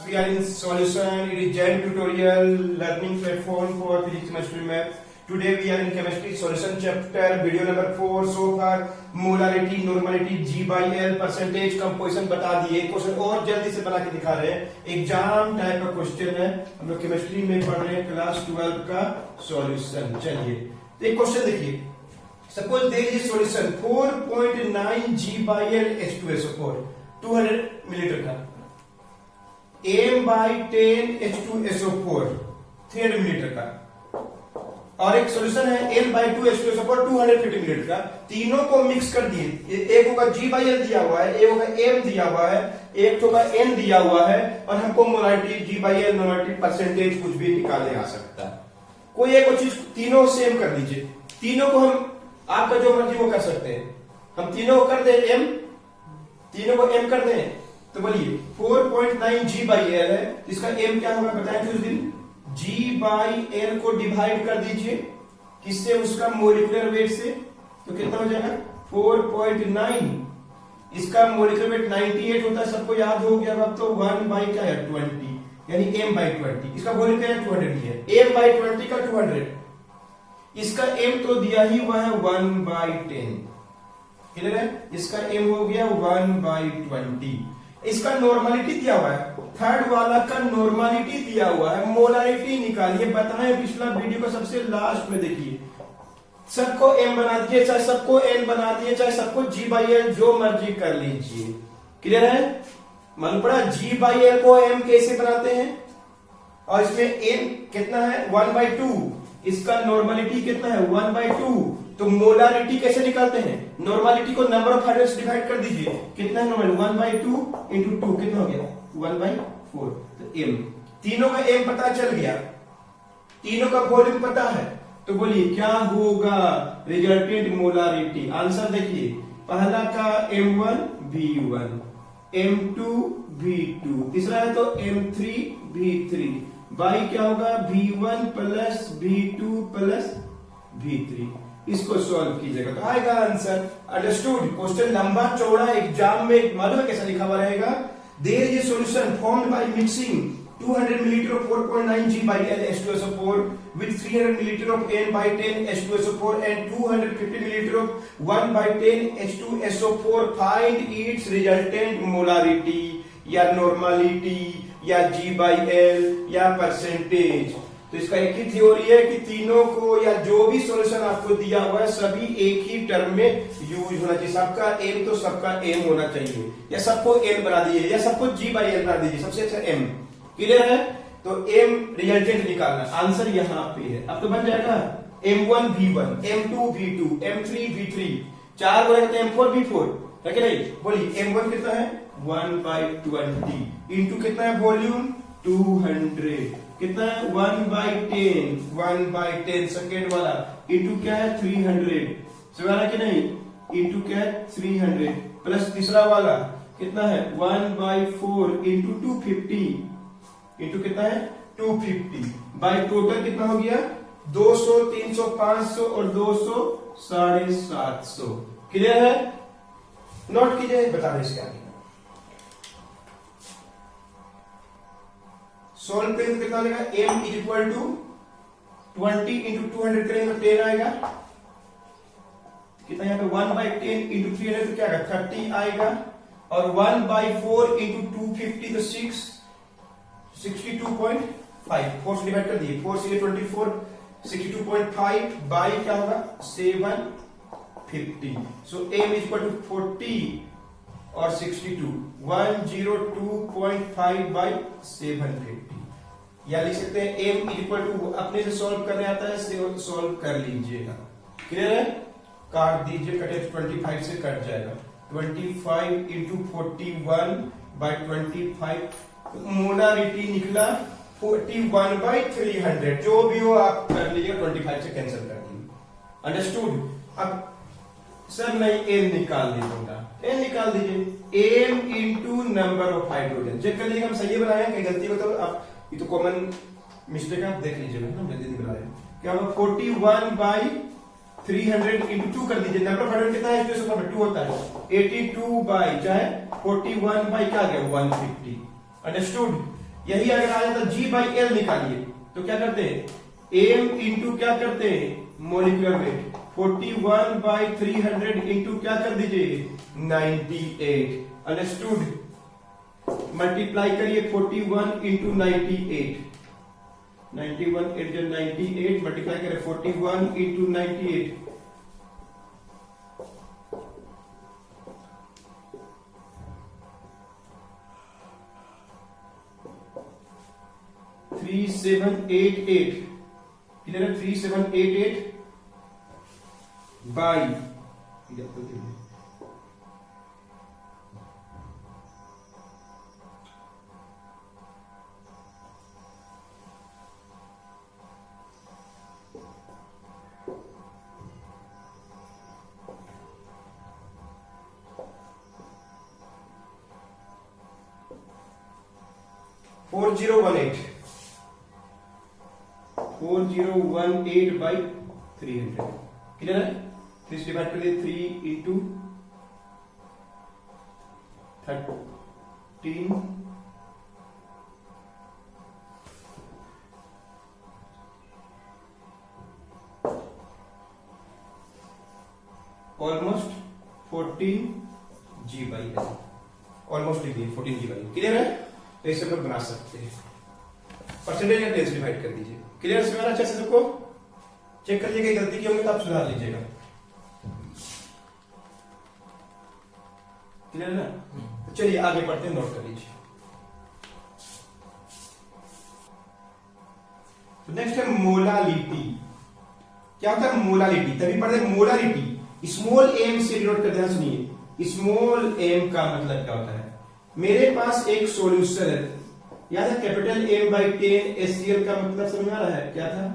We are in solution. It is Gen tutorial learning platform for physics, chemistry, math. Today we are in chemistry solution chapter video number 4. So far molarity, normality, G by L, percentage, composition बता दिए. Question और जल्दी से बना के दिखा रहे हैं. एग्जाम टाइप का क्वेश्चन है. हम लोग केमिस्ट्री में पढ़ रहे हैं क्लास 12 का सॉल्यूशन. चलिए तो एक क्वेश्चन देखिए. Suppose there is solution 4.9 G by L H2SO4 200 millilitre का. m by 10 H2SO4 300 मिलीलीटर का और एक सॉल्यूशन है n by 2 H2SO4 250 मिलीलीटर का. तीनों को मिक्स कर दिए. एक होगा G by L दिया हुआ है, एक होगा m दिया हुआ है, एक होगा n दिया हुआ है और हमको molarity G by L molarity percentage कुछ भी निकालने आ सकता है. कोई एक चीज तीनों सेम कर दीजिए. तीनों को हम आपका जो मर्जी वो कर सकते हैं. हम तीनों को कर दें m, तीनों को m कर दें तो बोलिए 4.9 G by L है. इसका m क्या होगा बताएं उस दिन. G by L को डिवाइड कर दीजिए किससे, उसका मोलिकुलर वेट से. तो कितना हो जाएगा 4.9. इसका मोलिकुलर वेट 98 होता है, सबको याद हो गया. अब तो 1 by क्या है 20 यानी m by 20. इसका वॉल्यूम क्या है 200 ही है. m by 20 का 200. इसका m तो दिया ही हुआ है 1 by 10. क्लियर है. इसका m हो गया 1 by 20. इसका नॉर्मलिटी दिया हुआ है. थर्ड वाला का नॉर्मलिटी दिया हुआ है. मोलारिटी निकालिए. बताएं पिछला वीडियो को सबसे लास्ट में देखिए. सबको m बना दीजिए, चाहे सबको n बना दीजिए, चाहे सबको G by L जो मर्जी कर लीजिए. क्लियर है. मालूम पड़ा G by L को m कैसे बनाते हैं. और इसमें n कितना है 1 by 2. इसका नॉर्मलिटी कितना है 1 by 2. तो मोलारिटी कैसे निकालते हैं. नॉर्मलिटी को नंबर ऑफ हाइड्रोजन डिवाइड कर दीजिए. कितना है नॉर्मल 1 by 2 इंटू 2 कितना हो गया 1 by 4. तो m तीनों का m पता चल गया, तीनों का वॉल्यूम पता है. तो बोलिए क्या होगा रिजल्टेंट मोलारिटी. आंसर देखिए. पहला का m1 v1, m2 v2, तीसरा है तो m3 v3 बाई क्या होगा v1 plus v2 plus v3. इसको सॉल्व कीजिएगा तो आएगा आंसर. अंडरस्टूड. क्वेश्चन लंबा चौड़ा एग्जाम में मालूम है कैसा लिखा हुआ रहेगा. There is a solution formed by mixing 200 millilitre of 4.9 G by L H2SO4 with 300 milliliter of n by 10 H2SO4 and 250 milliliter of 1 by 10 H2SO4. Find its resultant molarity या नॉर्मलिटी या G by L या percentage. तो इसका एक ही theory है कि तीनों को या जो भी सॉल्यूशन आपको दिया हुआ है सभी एक ही टर्म में यूज होना चाहिए. सबका m तो सबका m होना चाहिए, या सबको n बना दीजिए या सबको G by L बना दीजिए. सबसे अच्छा m. क्लियर है. तो m रिजल्टेंट निकालना. आंसर यहाँ पे है. अब तो बन जाएगा m1 v1, m2 v2, m3 v3. चार बोलेगा तो m4 v4 है कि नहीं. बोलिए m1 कितना है 1 by 20 इंटू कितना है वॉल्यूम 200. कितना है 1 by 10, 1 by 10 सेकेंड वाला इंटू क्या है 300. समझा कि नहीं. इंटू क्या है 300 प्लस तीसरा वाला कितना है 1 by 4 इंटू 250 इंटू कितना है 250 बाय टोटल कितना हो गया 200, 300, 500 और 200 750. क्लियर है. नोट कीजिए. बता दें इसके आगे सोल्व करेंगे कितना आएगा. m is equal to 20 into 200 करेंगे तो 10 आएगा. कितना यहाँ पे 1 by 10 इंटू 300 तो क्या आएगा 30 आएगा. और 1 by 4 इंटू 250 तो 62.5. 4 से डिवाइड कर दिए. 4 से 24 62.5 बाई क्या होगा 750. सो m इज इक्वल टू 40 और 62 102.5 बाई 750. या लिख सकते हैं m इज इक्वल टू अपने से सॉल्व करने आता है सॉल्व कर लीजिएगा. क्लियर है. काट दीजिए. कटे 25 से कट जाएगा. 25 इंटू 41 बाई 25. मोलारिटी निकला 41 by 300. जो भी हो आप कर लीजिए. 25 से कैंसिल कर दीजिए. अंडरस्टूड. अब सर मैं n निकाल दूंगा. n निकाल दीजिए. m into number of hydrogen. Check कर लीजिए हम सही बनाए कहीं गलती हो तो. आप ये तो कॉमन मिस्टेक आप देख लीजिएगा. हम जल्दी बना रहे हैं. क्या होगा 41 by 300 इंटू 2 कर दीजिए. नंबर ऑफ हाइड्रोजन कितना है 2 होता है 82 बाई चाहे 41 बाई क्या आ गया 150. अंडरस्टूड. यही अगर आ जाता जी बाई एल निकालिए तो क्या करते हैं, एम इंटू क्या करते हैं, मोलिकुलर वेट। 41 बाई 300 इंटू क्या कर दीजिए, 98। अंडरस्टूड। मल्टीप्लाई करिए 41 इंटू 98, 91 इंटू 98, मल्टीप्लाई करें 41 इंटू 98, 3788, क्लियर है, 3788 बाई 4018 बाई 300, क्लियर है। 3 डिवाइड कर लिए 3 into 13, almost 14 G by L, almost लिख दिए 14 जी बाई, क्लियर है। तो इसे लोग बना सकते हैं, परसेंटेज या टेंस डिवाइड कर दीजिए। क्लियर है, अच्छे से सबको चेक कर लीजिएगा, गलती की होगी तो आप सुधार लीजिएगा। क्लियर है ना। तो चलिए आगे बढ़ते हैं, नोट कर लीजिए। तो नेक्स्ट है मोलालिटी। क्या होता है मोलालिटी, तभी पढ़ते हैं मोलालिटी। स्मॉल एम से डिनोट करते हैं, सुनिए स्मॉल एम का मतलब क्या होता है। मेरे पास एक सॉल्यूशन है, याद है कैपिटल एम बाई 10 एससीएल का मतलब समझ में आ रहा है, क्या था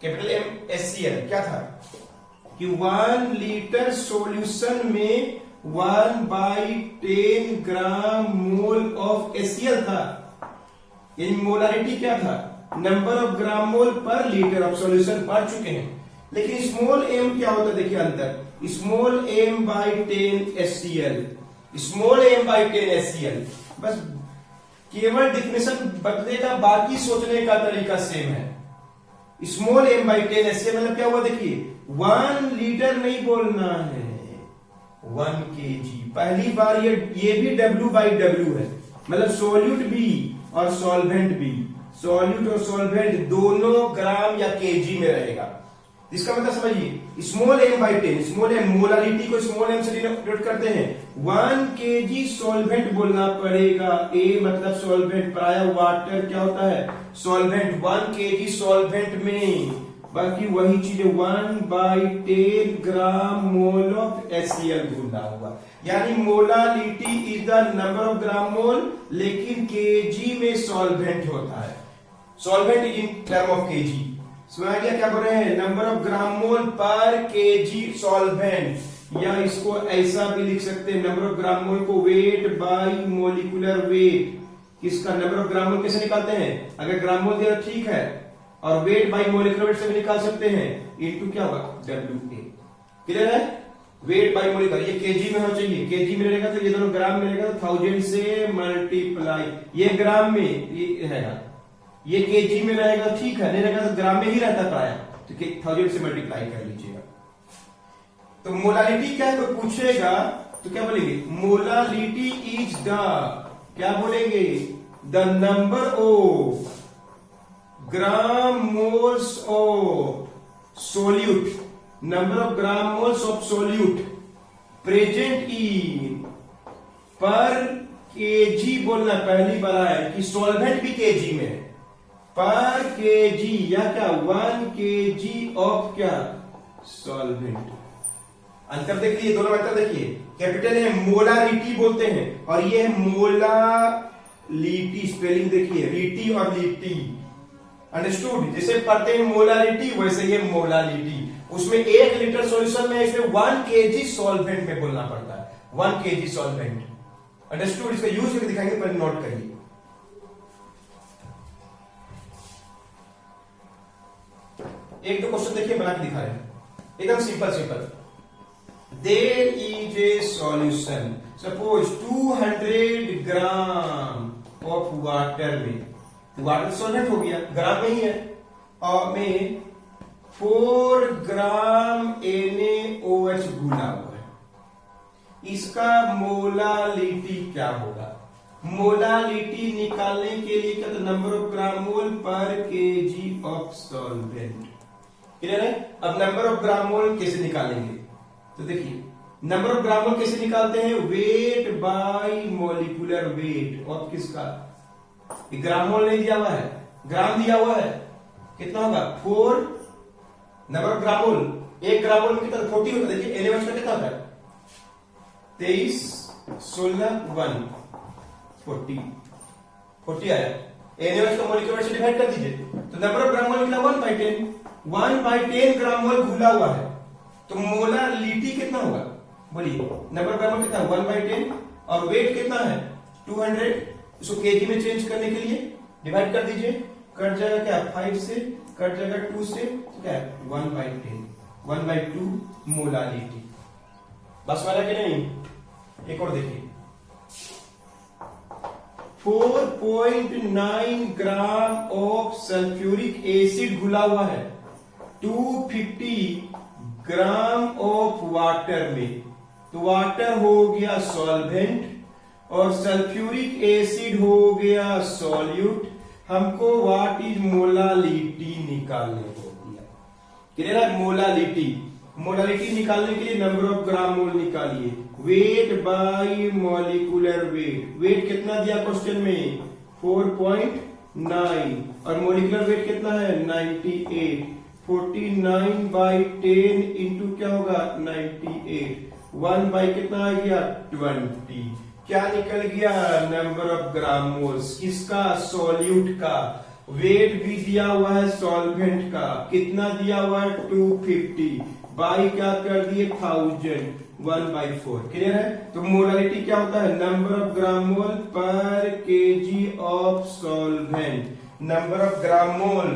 कैपिटल एम एससीएल, क्या था कि 1 लीटर सॉल्यूशन में 1 by 10 gram mole of SCL था। यानी मोलारिटी क्या था, number of gram mole per litre of solution पढ़ चुके हैं। लेकिन स्मॉल एम क्या होता है, देखिए अंतर, small M by 10 SCL, small M by 10 SCL, बस केवल डिफिनेशन बदलेगा, बाकी सोचने का तरीका सेम है। स्मॉल एम बाई 10 एससीएल मतलब क्या हुआ, देखिए 1 लीटर नहीं बोलना है, 1 केजी। पहली बार ये भी W बाई W है, मतलब सोल्यूट भी और सॉल्वेंट भी, सॉल्यूट और सॉल्वेंट दोनों ग्राम या केजी में रहेगा। इसका मतलब समझिए small M by 10, small M molality को स्मॉल एम से डिनोट करते हैं, 1 केजी सॉल्वेंट बोलना पड़ेगा। ए मतलब सॉल्वेंट, प्राय वाटर क्या होता है सॉल्वेंट, 1 केजी सॉल्वेंट में, बाकी वही चीज 1 by 10 gram mole of SCL भूलना हुआ। यानी molality is the number of gram mole, लेकिन केजी में सॉल्वेंट होता है, solvent is in term of KG. सुना गया, क्या बोल रहे हैं, number of gram mole per KG solvent, या इसको ऐसा भी लिख सकते हैं, नंबर ऑफ ग्राम मोल को वेट बाई मोलिकुलर वेट। इसका नंबर ऑफ ग्राम मोल कैसे निकालते हैं, अगर ग्राम मोल दिया ठीक है, और वेट बाई मोलिकुलर वेट से भी निकाल सकते हैं, इनटू क्या होगा WA। क्लियर है, वेट बाई मोलिकुलर, ये केजी में होना चाहिए, केजी में रहेगा तो ये दोनों ग्राम में रहेगा, तो 1000 से मल्टीप्लाई, ये ग्राम में ये रहेगा, ये केजी में रहेगा, ठीक है, नहीं रहेगा तो ग्राम में ही रहता प्राय, तो 1000 से मल्टीप्लाई कर लीजिएगा। तो मोलालिटी क्या है, कोई पूछेगा तो क्या बोलेंगे, मोलालिटी इज द, क्या बोलेंगे, the number of gram moles of solute, number of gram moles of solute present in पर केजी बोलना, पहली बार है कि सॉल्वेंट भी केजी में है, पर केजी, या क्या 1 केजी ऑफ क्या सॉल्वेंट। अंतर देखिए, दोनों अंतर देखिए, कैपिटल है मोलारिटी बोलते हैं, और ये है मोलालिटी, स्पेलिंग देखिए रीटी और लिटी, अंडरस्टूड। जैसे पढ़ते हैं मोलारिटी वैसे ये मोलालिटी, उसमें 1 लीटर सॉल्यूशन में इसमें 1 केजी सॉल्वेंट में बोलना पड़ता है, 1 केजी सॉल्वेंट, अंडरस्टूड। इसका यूज करके दिखाएंगे, पहले नोट करिए। एक दो क्वेश्चन देखिए बना के दिखा रहे हैं, एकदम simple simple. There is a solution, suppose 200 gram of water में, वाटर सॉल्वेंट हो गया, ग्राम में ही है, और में 4 ग्राम NaOH घुला हुआ है। इसका मोलालिटी क्या होगा? मोलालिटी निकालने के लिए क्या, number of gram mole per KG of solvent. Clear है? अब नंबर ऑफ ग्राम मोल कैसे निकालेंगे? तो देखिए, नंबर ऑफ ग्राम मोल कैसे निकालते हैं? Wait by molecular weight of किसका? ग्राम मोल नहीं दिया हुआ है, ग्राम दिया हुआ है। कितना होगा? 4 नंबर ऑफ ग्राम मोल, 1 ग्राम मोल में कितना? 40 होता है। देखिए NaOH का कितना होता है? 23 16 1 40 आया। NaOH का मॉलिक्यूलर से डिवाइड कर दीजिए, तो नंबर ऑफ ग्राम मोल निकला 1/10। 1/10 ग्राम मोल घुला हुआ है, तो मोलालिटी कितना होगा? बोलिए, नंबर ऑफ ग्राम मोल कितना? 1/10, और वेट कितना है? 200। इसको केजी में चेंज करने के लिए डिवाइड कर दीजिए, कट जाएगा क्या? 5 से, कट जाएगा 2 से, तो क्या है? 1/10, 1/2 मोलालिटी। बस वाला कि नहीं? एक और देखिए, 4.9 ग्राम ऑफ सल्फ्यूरिक एसिड घुला हुआ है 250 ग्राम ऑफ वाटर में, तो वाटर हो गया सॉल्वेंट और सल्फ्यूरिक एसिड हो गया सॉल्यूट। हमको व्हाट इज मोलालिटी निकालने को दिया। क्लियर है? मोलालिटी निकालने के लिए नंबर ऑफ ग्राम मोल निकालिए, weight by molecular weight. Weight कितना दिया क्वेश्चन में? 4.9, और मॉलिक्यूलर वेट कितना है? 98। 49/10 इंटू क्या होगा? 98, 1 बाई कितना आ गया? 20। क्या निकल गया? Number of gram moles. किसका? सॉल्यूट का। वेट भी दिया हुआ है सॉल्वेंट का, कितना दिया हुआ है? 250, बाई क्या कर दिए? 1000, 1/4। क्लियर है? तो मोलालिटी क्या होता है? Number of gram mole per KG of solvent. Number of gram mole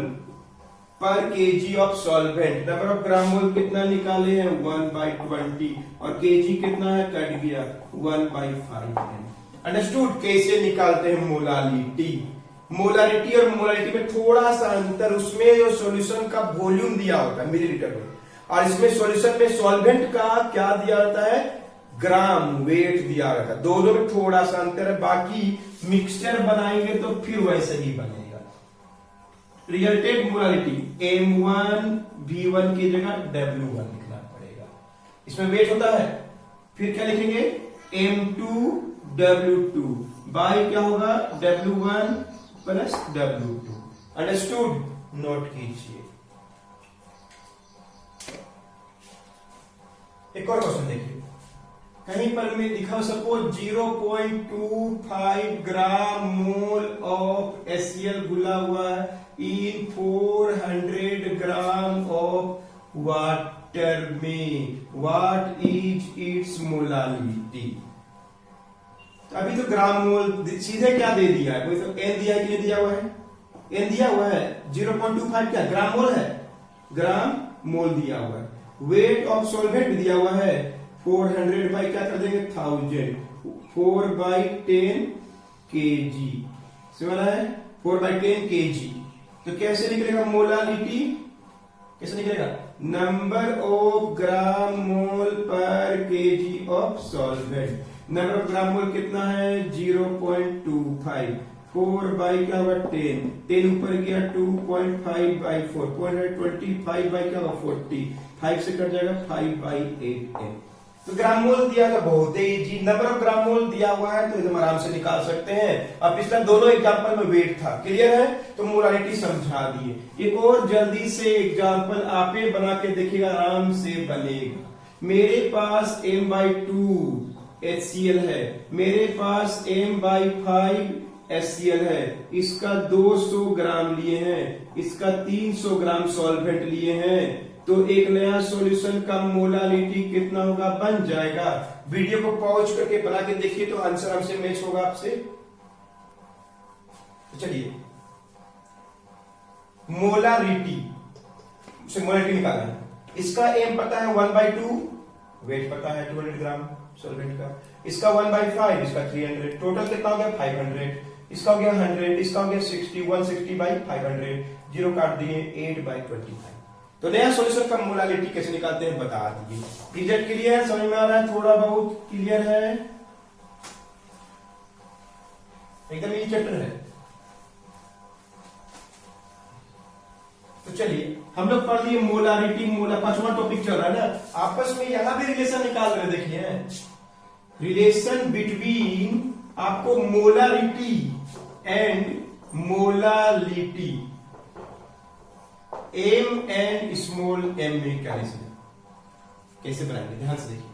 per KG of solvent. Number of gram mole कितना निकाले हैं? 1/20, और केजी कितना है? कट गया 1/5 है। अंडरस्टूड? कैसे निकालते हैं मोलालिटी? मोलालिटी और मोलालिटी में थोड़ा सा अंतर, उसमें जो सॉल्यूशन का वॉल्यूम दिया होता है मिलीलीटर में, और इसमें सॉल्यूशन में सॉल्वेंट का क्या दिया जाता है? ग्राम वेट दिया रहता है। दोनों में थोड़ा सा अंतर है, बाकी मिक्सचर बनाएंगे तो फिर वैसे ही बनेगा। रिजल्टेंट मोलालिटी M1 V1 की जगह W1 लिखना पड़ेगा। इसमें वेट होता है, फिर क्या लिखेंगे? M2 W2 बाई क्या होगा? W1 plus W2। Understood? Note कीजिए। एक और क्वेश्चन देखिए, कहीं पर मैं लिखा suppose 0.25 gram mole of HCl घुला हुआ है इन 400 ग्राम ऑफ वाटर में, व्हाट इज इट्स मोलालिटी? अभी तो ग्राम मोल सीधे क्या दे दिया है? कोई तो N दिया है कि नहीं दिया हुआ है? N दिया हुआ है। 0.25 क्या ग्राम मोल है? ग्राम मोल दिया हुआ है। वेट ऑफ सॉल्वेंट दिया हुआ है 400 बाई क्या कर देंगे? 1000, 4/10 kg। समझ रहा है? 4/10 kg। तो कैसे निकलेगा मोलालिटी? कैसे निकलेगा? Number of gram mole per KG of solvent. Number of gram mole कितना है? 0.25, 4 बाई क्या होगा? 10, 10 ऊपर गया 2.5/4, 425 बाई क्या होगा? 40, 5 से कट जाएगा 5/8। तो ग्राम मोल दिया था, बहुत ही इजी। नंबर ऑफ ग्राम मोल दिया हुआ है तो एकदम आराम से निकाल सकते हैं। अब पिछला दोनों एग्जांपल में वेट था। क्लियर है? तो मोलालिटी समझा दिए। एक और जल्दी से एग्जांपल आप बना के देखिएगा, आराम से बनेगा। मेरे पास M/2 HCl है, मेरे पास M/5 HCl है। इसका 200 ग्राम लिए हैं, इसका 300 ग्राम सॉल्वेंट लिए हैं, तो एक नया सॉल्यूशन का मोलालिटी कितना होगा? बन जाएगा। वीडियो को पॉज करके बना के देखिए तो आंसर हमसे मैच होगा आपसे। तो चलिए, मोलालिटी से मोलालिटी निकालना है। इसका M पता है 1/2, वेट पता है 200 ग्राम सॉल्वेंट का। इसका 1/5, इसका 300, टोटल कितना हो गया? 500। इसका हो गया 100, इसका हो गया 60, 160 बाई 500, जीरो काट दिए, 8/25। तो नया सॉल्यूशन का मोलालिटी कैसे निकालते हैं बता दिए। Is clear? समझ में आ रहा है? थोड़ा बहुत क्लियर है? एकदम ये चैप्टर है। तो चलिए हम लोग पढ़ लिए मोलारिटी, पांचवा टॉपिक चल रहा है ना, आपस में यहां भी रिलेशन निकाल रहे, देखिए रिलेशन बिटवीन आपको molarity and molality, M and small M में क्या रिलेशन कैसे बनाएंगे, ध्यान से देखिए।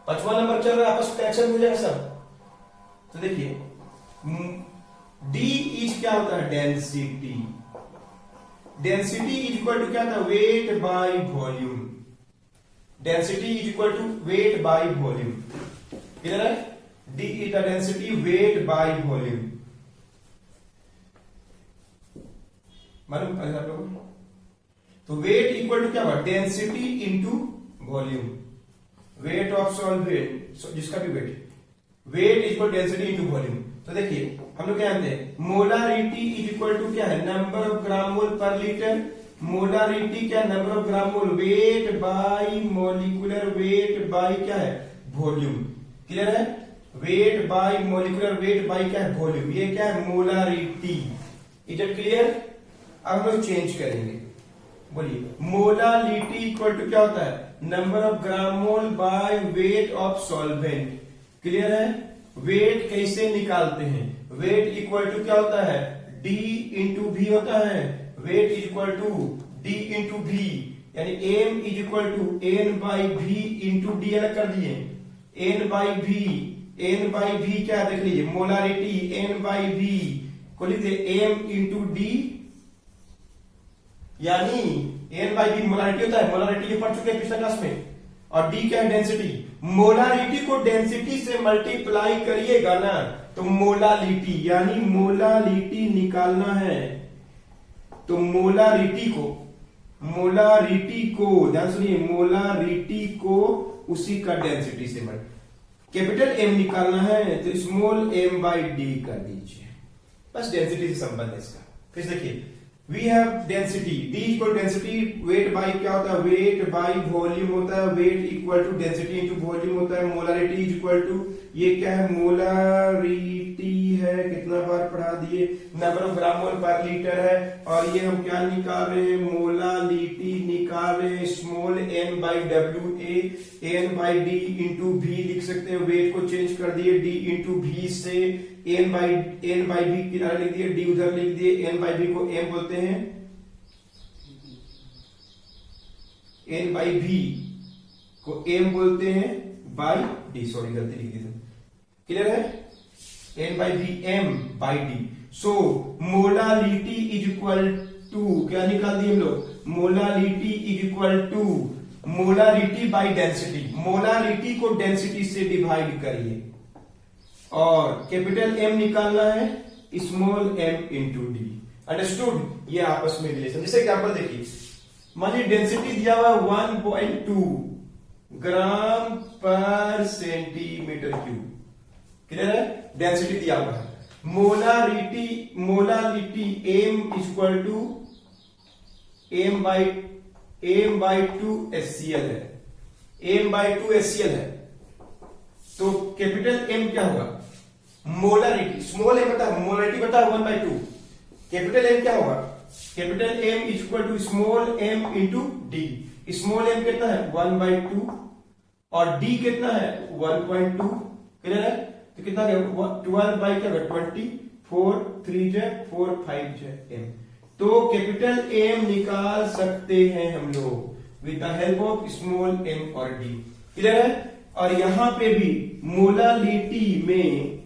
पांचवा नंबर चल रहा है, आपस में कनेक्शन हो जाएगा सब। तो देखिए डी इज क्या होता है, density. Density is equal to क्या था, weight by volume. Density is equal to weight by volume, clear है? D is the density weight by volume. मालूम है आप लोगों को? तो वेट इक्वल टू क्या हुआ, density into volume. Weight of solvent, जिसका भी weight equal density into volume. तो देखिए हम लोग क्या जानते हैं, मोलारिटी इज इक्वल टू क्या है, number of gram mole per litre. Molarity क्या, number of gram mole, weight by molecular weight by क्या है, वॉल्यूम। क्लियर है? Weight by molecular weight by क्या है, वॉल्यूम। ये क्या है, मोलारिटी। Is it clear? अब हम लोग चेंज करेंगे, बोलिए मोलालिटी इक्वल टू क्या होता है, number of gram mole by weight of solvent. Clear है? वेट कैसे निकालते हैं, वेट इक्वल टू क्या होता है, डी इंटू भी होता है। Weight is equal to D into V, यानी M is equal to N by V into D, अलग कर दिए, N by V. N by V क्या देख लीजिए, मोलारिटी एन बाई भी को लिखते एम इंटू डी, यानी एन बाई बी मोलारिटी होता है। मोलारिटी जो पढ़ चुके हैं पिछले क्लास में। और डी क्या है, डेंसिटी। मोलारिटी को डेंसिटी से मल्टीप्लाई करिएगा ना तो मोलालिटी, यानी मोलालिटी निकालना है तो मोलारिटी को ध्यान सुनिए, मोलारिटी को उसी का डेंसिटी से कैपिटल एम निकालना है तो स्मॉल एम बाई डी कर दीजिए, बस डेंसिटी से संबंध है इसका। फिर देखिए we have density, D equal density, weight by क्या होता है, वेट बाई वॉल्यूम होता है। Weight equal to density into volume होता है। मोलारिटी इज इक्वल टू, ये क्या है, मोलारिटी है, कितना बार पढ़ा दिए, number of gram mole per litre है। और ये हम क्या निकाल रहे हैं, मोलालिटी निकाल रहे हैं, small N by W A, N by D into V लिख सकते हैं। वेट को चेंज कर दिए डी इंटू भी से, एन बाई भी किनारे लिख दिए, डी उधर लिख दिए, एन बाई भी को एम बोलते हैं, एन बाई भी को एम बोलते हैं, बाई डी, सॉरी गलती लिख दी थी। क्लियर है? N by V M by D. So molality is equal to क्या निकाल दिए हम लोग, molality is equal to molarity by density. Molarity को डेंसिटी से डिवाइड करिए और कैपिटल एम निकालना है, small M into D. Understood? ये आपस में रिलेशन। जैसे एग्जांपल देखिए, मान लीजिए डेंसिटी दिया हुआ 1.2 ग्राम पर सेंटीमीटर क्यूब। क्लियर है? डेंसिटी दिया हुआ है। Molality M equal to M by 2 HCl है, एम बाई 2 HCl है। तो कैपिटल एम क्या होगा, मोलारिटी, स्मॉल एम बता, मोलारिटी बता 1/2, कैपिटल एम क्या होगा, capital M equal to small M into D. Small M कितना है 1/2 और डी कितना है 1.2। क्लियर है? तो कितना गया 12 बाई क्या 20, 4 3 जे 4 5 जे एम। तो कैपिटल एम निकाल सकते हैं हम लोग with the help of small M और डी। क्लियर है? और यहां पे भी मोलालिटी में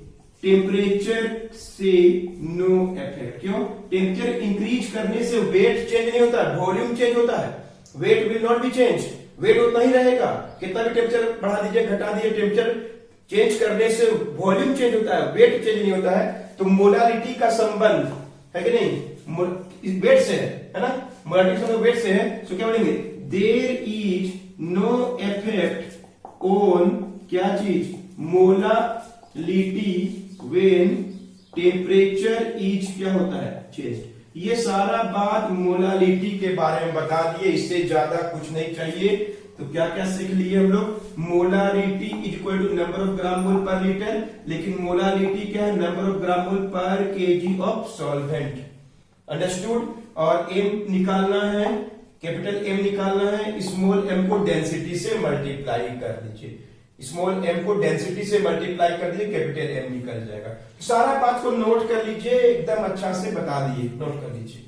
टेम्परेचर से नो इफेक्ट। क्यों? टेम्परेचर इंक्रीज करने से वेट चेंज नहीं होता, वॉल्यूम चेंज होता है। Weight will not be change, weight उतना ही रहेगा। कितना भी टेम्परेचर बढ़ा दीजिए घटा दीजिए, टेम्परेचर चेंज करने से वॉल्यूम चेंज होता है, वेट चेंज नहीं होता है। तो मोलालिटी का संबंध है कि नहीं, वेट से है ना, मोलालिटी का वेट से है। तो क्या बोलेंगे, there is no effect on क्या चीज, मोलालिटी व्हेन टेम्परेचर इज क्या होता है, चेंज। ये सारा बात मोलालिटी के बारे में बता दिए, इससे ज्यादा कुछ नहीं चाहिए। तो क्या क्या सीख लिए हम लोग, molarity is equal to number of gram mole per litre, लेकिन मोलारिटी क्या है, number of gram mole per KG of solvent. Understood. और एम निकालना है, कैपिटल एम निकालना है, स्मॉल एम को डेंसिटी से मल्टीप्लाई कर दीजिए, स्मॉल एम को डेंसिटी से मल्टीप्लाई कर दीजिए, कैपिटल एम निकल जाएगा। तो सारा बात को नोट कर लीजिए, एकदम अच्छा से बता दिए, नोट कर लीजिए।